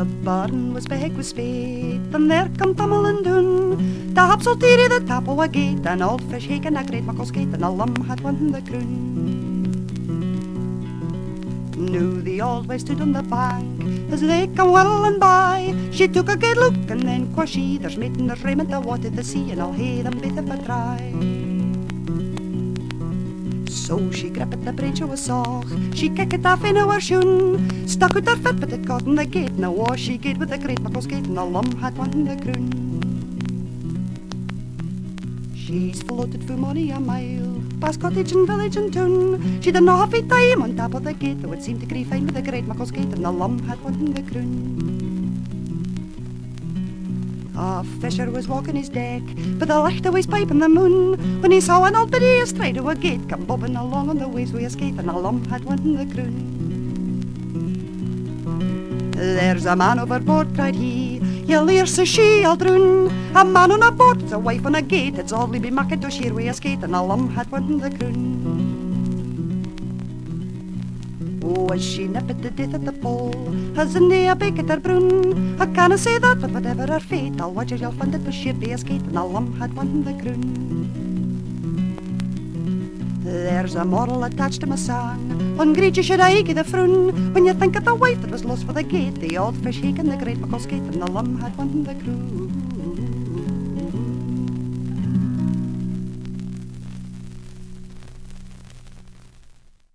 The barn was big with spate, and there come tumblin doon. The Tapsalteerie, the tap o' a gate, an old fish hake and a great muckle skate, and a lum had won the Croon. Now the old wife stood on the bank as they come whirlin by. She took a good look and then quo' she, there's mate and there's raiment, the water the sea, and I'll hae them baith if I try. So she grippit the brainch o' a sauch, she kickit off in her shoon, stuck out her foot but it caught in the gate, and awa she gaed with a great muckle skate, and a lum had won the Croon. She's floated for mony a mile, past cottage and village and town. She didn't have a time on top of the gate, though it seemed to gree fine with a great muckle skate, and the lum had won the Croon. A fisher was walking his deck, but the licht of his pipe in the moon, when he saw an old biddy astride of a gate come bobbing along on the waves with a skate, and a lum had won the Croon. There's a man overboard, cried he, you'll hear, says she, I'll droon. A man on a boat, it's a wife on a gate, it's all be mucked to sheer with a skate, and a lum had won the Croon. Oh, as she nipped to death at the pole, as in a bake at her broon, I canna say that, but whatever her fate, I'll watch as you'll find it was sheer be a skate, and a lum had won the Croon. There's a moral attached to my song, on greed you should I give the froon, when you think of the wife that was lost for the gate, the old fish hake and the great muckle skate, and the lum had won the Croon.